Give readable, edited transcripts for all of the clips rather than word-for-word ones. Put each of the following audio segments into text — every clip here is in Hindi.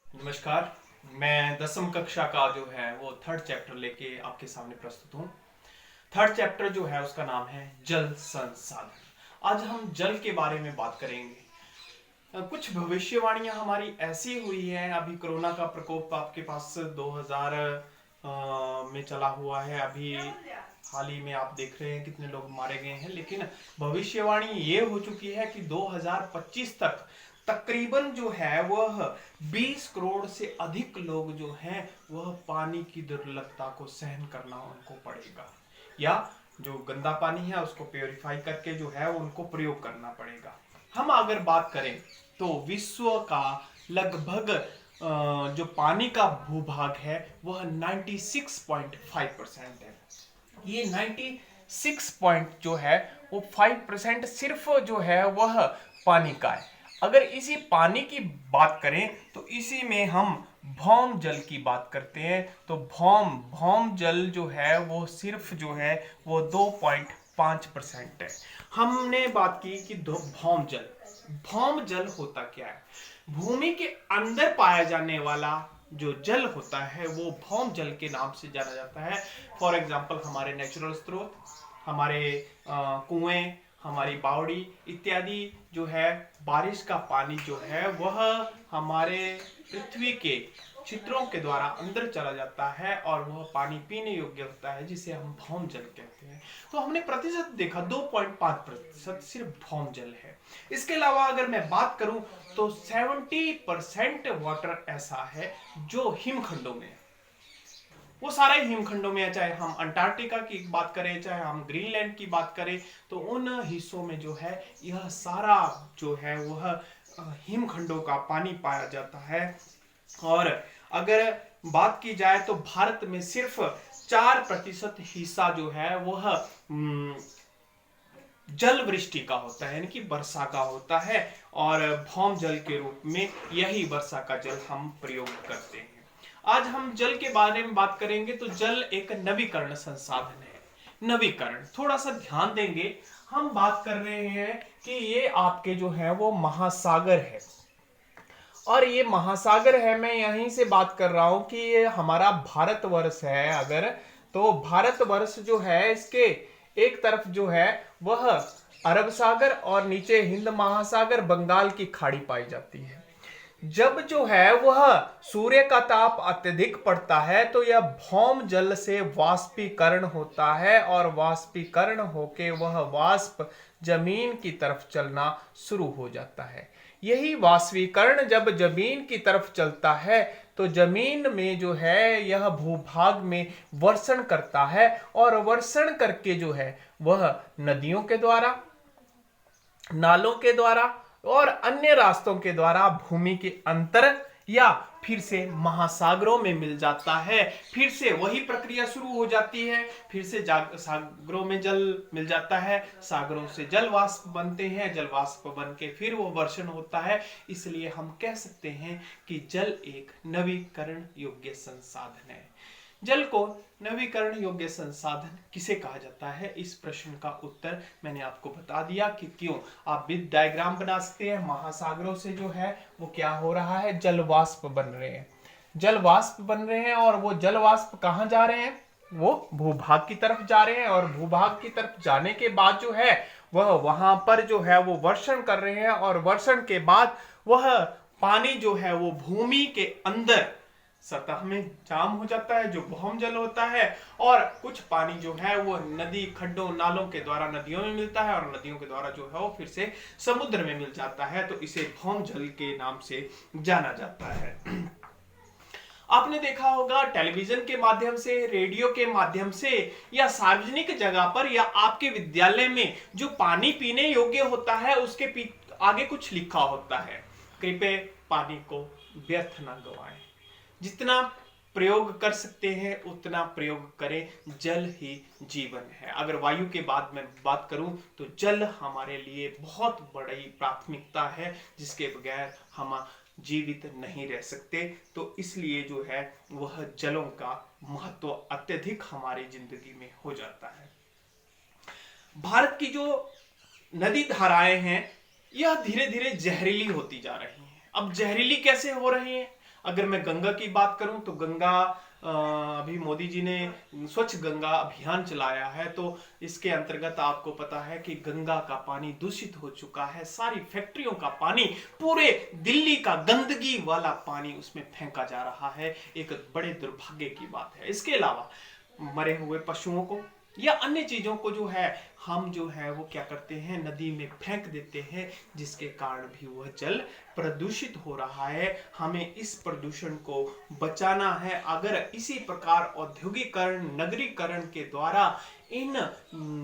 नमस्कार। मैं 10वीं कक्षा का जो है वो थर्ड चैप्टर लेके आपके सामने प्रस्तुत हूँ। थर्ड चैप्टर जो है उसका नाम है जल संसाधन। आज हम जल के बारे में बात करेंगे। कुछ भविष्यवाणियां हमारी ऐसी हुई हैं। अभी कोरोना का प्रकोप आपके पास 2000 में चला हुआ है। अभी हाल ही में आप देख रहे हैं कितने लोग मारे गए हैं, लेकिन भविष्यवाणी ये हो चुकी है कि 2025 तक तकरीबन जो है वह 20 करोड़ से अधिक लोग जो हैं वह पानी की दुर्लभता को सहन करना उनको पड़ेगा, या जो गंदा पानी है उसको प्योरीफाई करके जो है उनको प्रयोग करना पड़ेगा। हम अगर बात करें तो विश्व का लगभग जो पानी का भूभाग है वह 96.5% है। ये 96 पॉइंट जो है वो 5% सिर्फ जो है वह पानी का है। अगर इसी पानी की बात करें तो इसी में हम भौम जल की बात करते हैं, तो भौम भौम जल जो है वो सिर्फ जो है वो 2.5% है। हमने बात की कि भौम जल होता क्या है। भूमि के अंदर पाया जाने वाला जो जल होता है वो भौम जल के नाम से जाना जाता है। फॉर एग्जाम्पल हमारे नेचुरल स्रोत, हमारे कुएं, हमारी बावड़ी इत्यादि जो है, बारिश का पानी जो है वह हमारे पृथ्वी के छिद्रों के द्वारा अंदर चला जाता है और वह पानी पीने योग्य होता है, जिसे हम भौम जल कहते हैं। तो हमने प्रतिशत देखा 2.5% सिर्फ भौम जल है। इसके अलावा अगर मैं बात करूं तो 70% वाटर ऐसा है जो हिमखंडों में है। वो सारा ही हिमखंडों में है, चाहे हम अंटार्कटिका की बात करें, चाहे हम ग्रीनलैंड की बात करें, तो उन हिस्सों में जो है यह सारा जो है वह हिमखंडों का पानी पाया जाता है। और अगर बात की जाए तो भारत में सिर्फ 4% हिस्सा जो है वह जल वृष्टि का होता है, यानी कि वर्षा का होता है, और भौम जल के रूप में यही वर्षा का जल हम प्रयोग करते हैं। आज हम जल के बारे में बात करेंगे। तो जल एक नवीकरण संसाधन है। नवीकरण, थोड़ा सा ध्यान देंगे। हम बात कर रहे हैं कि ये आपके जो है वो महासागर है, और ये महासागर है, मैं यहीं से बात कर रहा हूं कि ये हमारा भारतवर्ष है। अगर तो भारतवर्ष जो है इसके एक तरफ जो है वह अरब सागर और नीचे हिंद महासागर, बंगाल की खाड़ी पाई जाती है। जब जो है वह सूर्य का ताप अत्यधिक पड़ता है तो यह भौम जल से वाष्पीकरण होता है, और वाष्पीकरण होके वह वाष्प जमीन की तरफ चलना शुरू हो जाता है। यही वाष्पीकरण जब जमीन की तरफ चलता है तो जमीन में जो है यह भूभाग में वर्षण करता है, और वर्षण करके जो है वह नदियों के द्वारा, नालों के द्वारा और अन्य रास्तों के द्वारा भूमि के अंतर या फिर से महासागरों में मिल जाता है। फिर से वही प्रक्रिया शुरू हो जाती है, फिर से सागरों में जल मिल जाता है, सागरों से जल वाष्प बनते हैं, जल वाष्प बन के फिर वो वर्षण होता है। इसलिए हम कह सकते हैं कि जल एक नवीकरण योग्य संसाधन है। जल को नवीकरण योग्य संसाधन किसे कहा जाता है, इस प्रश्न का उत्तर मैंने आपको बता दिया कि क्यों। आप विद डायग्राम बना सकते हैं। महासागरों से जो है वो क्या हो रहा है, जल वाष्प बन रहे हैं, जल वाष्प बन रहे हैं, और वो जल वाष्प कहाँ जा रहे हैं, वो भूभाग की तरफ जा रहे हैं, और भूभाग की तरफ जाने के बाद जो है वह वहां पर जो है वो वर्षण कर रहे हैं, और वर्षण के बाद वह पानी जो है वो भूमि के अंदर सतह में जाम हो जाता है, जो भौम जल होता है, और कुछ पानी जो है वो नदी, खड्डों, नालों के द्वारा नदियों में मिलता है, और नदियों के द्वारा जो है वो फिर से समुद्र में मिल जाता है। तो इसे भौम जल के नाम से जाना जाता है। आपने देखा होगा टेलीविजन के माध्यम से, रेडियो के माध्यम से, या सार्वजनिक जगह पर, या आपके विद्यालय में जो पानी पीने योग्य होता है उसके आगे कुछ लिखा होता है, कृपया पानी को व्यर्थ न गवाएं, जितना प्रयोग कर सकते हैं उतना प्रयोग करें, जल ही जीवन है। अगर वायु के बाद में बात करूं तो जल हमारे लिए बहुत बड़ी प्राथमिकता है, जिसके बगैर हम जीवित नहीं रह सकते। तो इसलिए जो है वह जलों का महत्व अत्यधिक हमारी जिंदगी में हो जाता है। भारत की जो नदी धाराएं हैं यह धीरे धीरे जहरीली होती जा रही हैं। अब जहरीली कैसे हो रही हैं, अगर मैं गंगा की बात करूं तो गंगा अभी मोदी जी ने स्वच्छ गंगा अभियान चलाया है, तो इसके अंतर्गत आपको पता है कि गंगा का पानी दूषित हो चुका है। सारी फैक्ट्रियों का पानी, पूरे दिल्ली का गंदगी वाला पानी उसमें फेंका जा रहा है। एक बड़े दुर्भाग्य की बात है। इसके अलावा मरे हुए पशुओं को या अन्य चीजों को जो है हम जो है वो क्या करते हैं, नदी में फेंक देते हैं, जिसके कारण भी वह जल प्रदूषित हो रहा है। हमें इस प्रदूषण को बचाना है। अगर इसी प्रकार औद्योगिकरण, नगरीकरण के द्वारा इन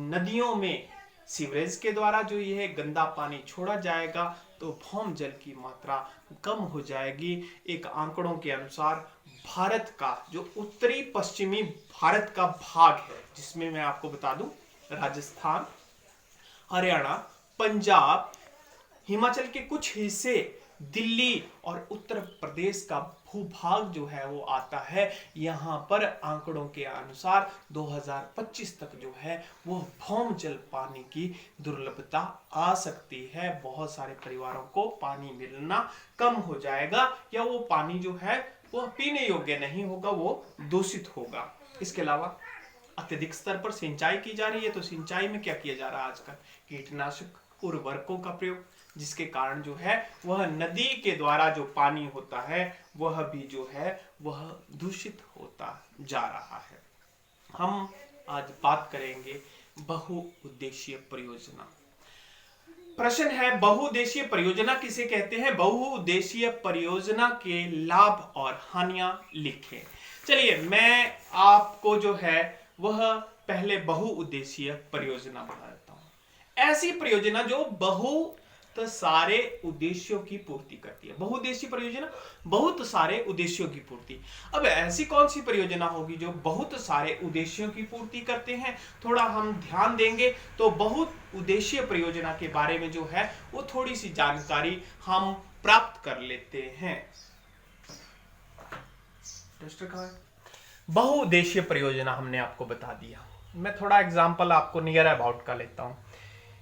नदियों में सीवरेज के द्वारा जो यह गंदा पानी छोड़ा जाएगा तो भौम जल की मात्रा कम हो जाएगी। एक आंकड़ों के अनुसार भारत का जो उत्तरी पश्चिमी भारत का भाग है, जिसमें मैं आपको बता दूं राजस्थान, हरियाणा, पंजाब, हिमाचल के कुछ हिस्से, दिल्ली और उत्तर प्रदेश का भूभाग जो है वो आता है। यहाँ पर आंकड़ों के अनुसार 2025 तक जो है वो भौम जल पानी की दुर्लभता आ सकती है। बहुत सारे परिवारों को पानी मिलना कम हो जाएगा, या वो पानी जो है वो पीने योग्य नहीं होगा, वो दूषित होगा। इसके अलावा अत्यधिक स्तर पर सिंचाई की जा रही है, तो सिंचाई में क्या किया जा रहा है आजकल, कीटनाशक उर्वरकों का प्रयोग, जिसके कारण जो है वह नदी के द्वारा जो पानी होता है वह भी जो है वह दूषित होता जा रहा है। हम आज बात करेंगे बहुउद्देशीय परियोजना। प्रश्न है, बहुउद्देशीय परियोजना किसे कहते हैं? बहुउद्देशीय परियोजना के लाभ और हानियां लिखें। चलिए मैं आपको जो है वह पहले बहुउद्देशीय परियोजना बता देता हूं। ऐसी परियोजना जो बहुत सारे उद्देश्यों की पूर्ति करती है। बहुउद्देशीय परियोजना बहुत सारे उद्देश्यों की पूर्ति। अब ऐसी कौन सी परियोजना होगी जो बहुत सारे उद्देश्यों की पूर्ति करते हैं? थोड़ा हम ध्यान देंगे तो बहुत उद्देशीय परियोजना के बारे में जो है वो थोड़ी सी जानकारी हम प्राप्त कर लेते हैं। बहुउद्देशीय परियोजना हमने आपको बता दिया। मैं थोड़ा एग्जांपल आपको नियर अबाउट का लेता हूं।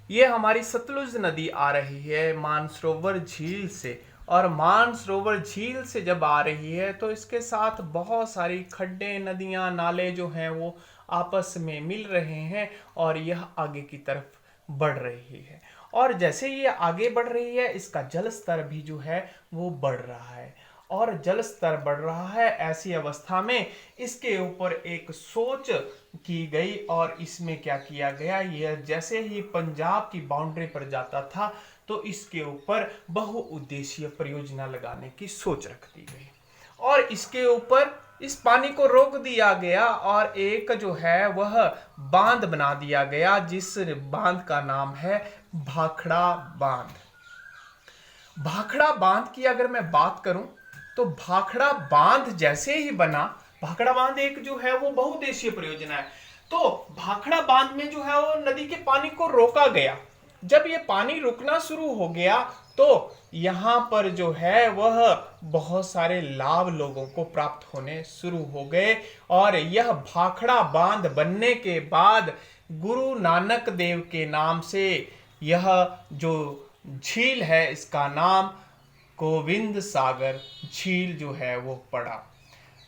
ये हमारी सतलुज नदी आ रही है मानसरोवर झील से, और मानसरोवर झील से जब आ रही है तो इसके साथ बहुत सारी खड्डे, नदियां, नाले जो हैं वो आपस में मिल रहे हैं और यह आगे की तरफ बढ़ रही है। और जैसे ये आगे बढ़ रही है इसका जल स्तर भी जो है वो बढ़ रहा है, और जल स्तर बढ़ रहा है। ऐसी अवस्था में इसके ऊपर एक सोच की गई और इसमें क्या किया गया, यह जैसे ही पंजाब की बाउंड्री पर जाता था तो इसके ऊपर बहुउद्देशीय परियोजना लगाने की सोच रख दी गई, और इसके ऊपर इस पानी को रोक दिया गया और एक जो है वह बांध बना दिया गया, जिस बांध का नाम है भाखड़ा बांध। भाखड़ा बांध की अगर मैं बात करूं तो भाखड़ा बांध जैसे ही बना, भाखड़ा बांध एक जो है वो बहुउद्देशीय परियोजना है, तो भाखड़ा बांध में जो है वो नदी के पानी को रोका गया। जब ये पानी रुकना शुरू हो गया तो यहाँ पर जो है वह बहुत सारे लाभ लोगों को प्राप्त होने शुरू हो गए, और यह भाखड़ा बांध बनने के बाद गुरु नानक देव के नाम से यह जो झील है इसका नाम गोविंद सागर झील जो है वो पड़ा।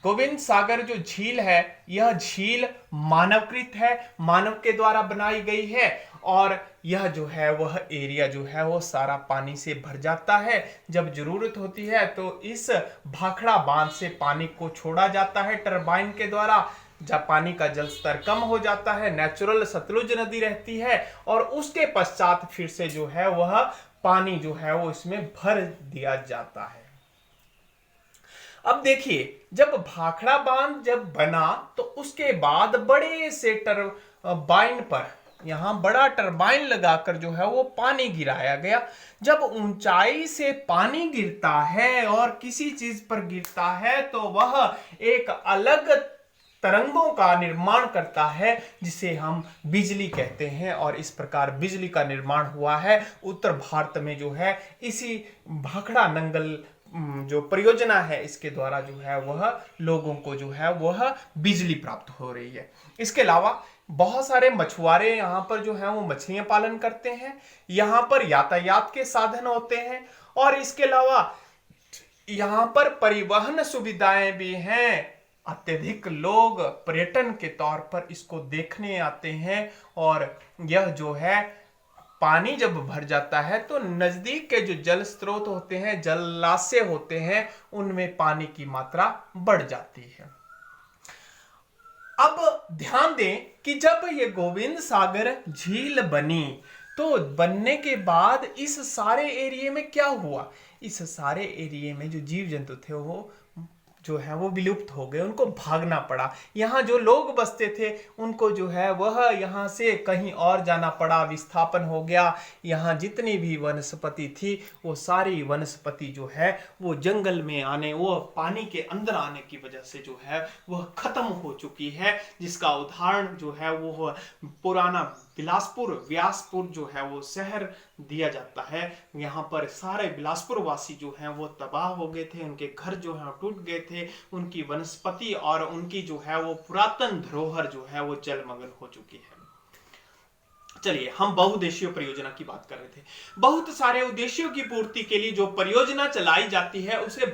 गोविंद सागर जो झील है यह झील मानवकृत है, मानव के द्वारा बनाई गई है, और यह जो है वह एरिया जो है वो सारा पानी से भर जाता है। जब जरूरत होती है तो इस भाखड़ा बांध से पानी को छोड़ा जाता है टरबाइन के द्वारा। जब पानी का जल स्तर कम हो जाता है, नेचुरल सतलुज नदी रहती है, और उसके पश्चात फिर से जो है वह पानी जो है वो इसमें भर दिया जाता है। अब देखिए, जब भाखड़ा बांध जब बना तो उसके बाद बड़े से टरबाइन पर, यहां बड़ा टरबाइन लगाकर जो है वो पानी गिराया गया। जब ऊंचाई से पानी गिरता है और किसी चीज पर गिरता है तो वह एक अलग तरंगों का निर्माण करता है, जिसे हम बिजली कहते हैं, और इस प्रकार बिजली का निर्माण हुआ है उत्तर भारत में जो है इसी भाखड़ा नंगल जो परियोजना है इसके द्वारा जो है वह लोगों को जो है वह बिजली प्राप्त हो रही है। इसके अलावा बहुत सारे मछुआरे यहाँ पर जो है वो मछलियां पालन करते हैं, यहाँ पर यातायात के साधन होते हैं, और इसके अलावा यहाँ पर परिवहन सुविधाएं भी हैं। अत्यधिक लोग पर्यटन के तौर पर इसको देखने आते हैं और यह जो है पानी जब भर जाता है तो नजदीक के जो जल स्रोत होते हैं, जलाशय होते हैं, उनमें पानी की मात्रा बढ़ जाती है। अब ध्यान दें कि जब ये गोविंद सागर झील बनी तो बनने के बाद इस सारे एरिया में क्या हुआ, इस सारे एरिया में जो जीव जंतु थे वो जो है वो विलुप्त हो गए, उनको भागना पड़ा। यहाँ जो लोग बसते थे उनको जो है वह यहाँ से कहीं और जाना पड़ा, विस्थापन हो गया। यहाँ जितनी भी वनस्पति थी वो सारी वनस्पति जो है वो जंगल में आने, वो पानी के अंदर आने की वजह से जो है वह खत्म हो चुकी है। जिसका उदाहरण जो है वो पुराना बिलासपुर, व्यासपुर जो है वो शहर दिया जाता है। यहाँ पर सारे बिलासपुर वासी जो हैं वो तबाह हो गए थे, उनके घर जो हैं टूट गए थे, उनकी वनस्पति और उनकी जो है वो पुरातन धरोहर जो है वो जलमग्न हो चुकी है। चलिए, हम बहुउद्देशीय परियोजना की बात कर रहे थे। बहुत सारे उद्देश्यों की पूर्ति के लिए जो परियोजना चलाई जाती है उसे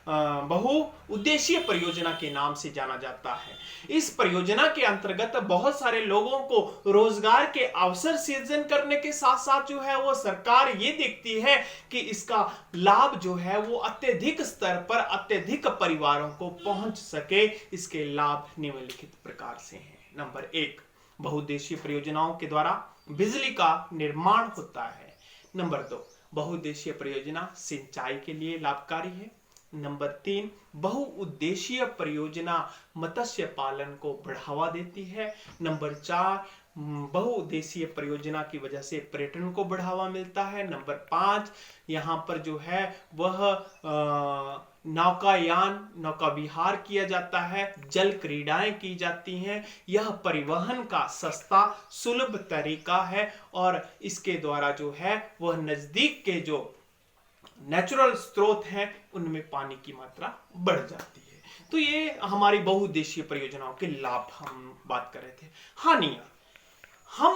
बहुउद्देशीय परियोजना के नाम से जाना जाता है। इस परियोजना के अंतर्गत बहुत सारे लोगों को रोजगार के अवसर सृजन करने के साथ साथ जो है वो सरकार ये देखती है कि इसका लाभ जो है वो अत्यधिक स्तर पर अत्यधिक परिवारों को पहुंच सके। इसके लाभ निम्नलिखित प्रकार से हैं। नंबर 1, बहुउद्देशीय परियोजनाओं के द्वारा बिजली का निर्माण होता है। नंबर 2, बहुउद्देशीय परियोजना सिंचाई के लिए लाभकारी है। नंबर 3, बहुउद्देशीय परियोजना मत्स्य पालन को बढ़ावा देती है। नंबर 4, बहुउद्देशीय परियोजना की वजह से पर्यटन को बढ़ावा मिलता है। नंबर 5, यहाँ पर जो है वह नौकायान, नौका विहार किया जाता है, जल क्रीड़ाएं की जाती हैं। यह परिवहन का सस्ता सुलभ तरीका है और इसके द्वारा जो है वह नजदीक के जो नेचुरल स्रोत हैं उनमें पानी की मात्रा बढ़ जाती है। तो ये हमारी बहुउद्देशीय परियोजनाओं के लाभ हम बात कर रहे थे। हानियां, हम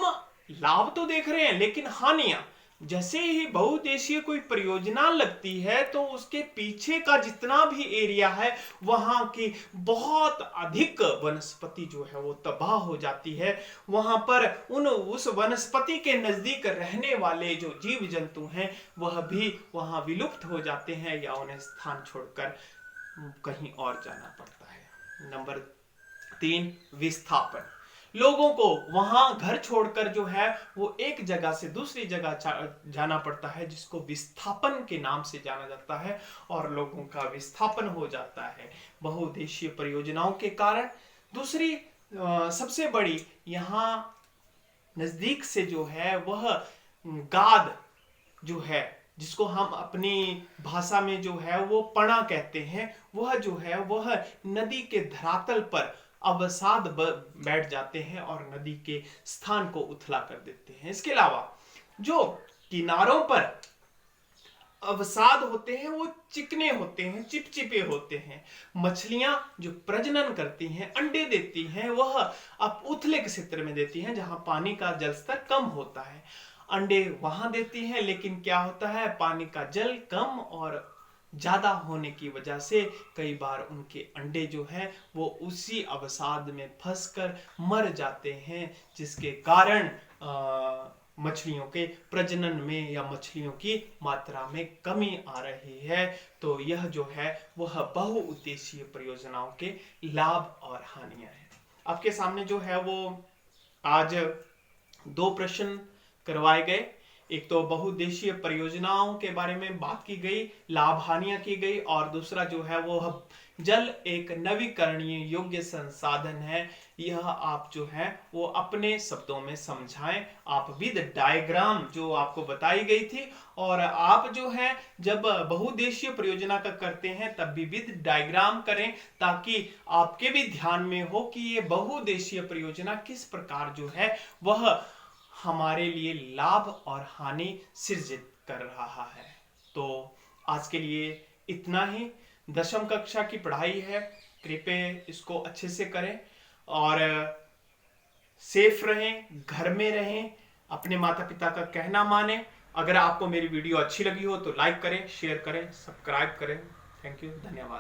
लाभ तो देख रहे हैं लेकिन हानियां, जैसे ही बहुउद्देशीय कोई परियोजना लगती है तो उसके पीछे का जितना भी एरिया है वहां की बहुत अधिक वनस्पति जो है वो तबाह हो जाती है। वहां पर उस वनस्पति के नजदीक रहने वाले जो जीव जंतु हैं वह भी वहां विलुप्त हो जाते हैं या उन्हें स्थान छोड़कर कहीं और जाना पड़ता है। नंबर 3, विस्थापन। लोगों को वहां घर छोड़कर जो है वो एक जगह से दूसरी जगह जाना पड़ता है, जिसको विस्थापन के नाम से जाना जाता है और लोगों का विस्थापन हो जाता है बहुउद्देशीय परियोजनाओं के कारण। दूसरी सबसे बड़ी यहाँ नजदीक से जो है वह गाद जो है, जिसको हम अपनी भाषा में जो है वो पणा कहते हैं, वह जो है वह नदी के धरातल पर अवसाद बैठ जाते हैं और नदी के स्थान को उथला कर देते हैं। इसके अलावा जो किनारों पर अवसाद होते हैं वो चिकने होते हैं, चिपचिपे होते हैं। मछलियां जो प्रजनन करती हैं, अंडे देती हैं, वह अब उथले क्षेत्र में देती हैं जहां पानी का जल स्तर कम होता है। अंडे वहां देती हैं लेकिन क्या होता है, पानी का जल कम और ज्यादा होने की वजह से कई बार उनके अंडे जो हैं वो उसी अवसाद में फंसकर मर जाते हैं, जिसके कारण मछलियों के प्रजनन में या मछलियों की मात्रा में कमी आ रही है। तो यह जो है वह बहुउद्देशीय परियोजनाओं के लाभ और हानियां हैं। आपके सामने जो है वो आज 2 प्रश्न करवाए गए। एक तो बहुउद्देशीय परियोजनाओं के बारे में बात की गई, लाभ हानियां की गई, और दूसरा जो है वो जल एक नवीकरणीय योग्य संसाधन है। यह आप जो है वो अपने शब्दों में समझाएं। आप विद डायग्राम जो आपको बताई गई थी, और आप जो है जब बहुउद्देशीय परियोजना का करते हैं तब भी विद डायग्राम करें, ताकि आपके भी ध्यान में हो कि ये बहुउद्देशीय परियोजना किस प्रकार जो है वह हमारे लिए लाभ और हानि सृजित कर रहा है। तो आज के लिए इतना ही। 10वीं कक्षा की पढ़ाई है, कृपया इसको अच्छे से करें और सेफ रहें, घर में रहें, अपने माता पिता का कहना माने अगर आपको मेरी वीडियो अच्छी लगी हो तो लाइक करें, शेयर करें, सब्सक्राइब करें। थैंक यू, धन्यवाद।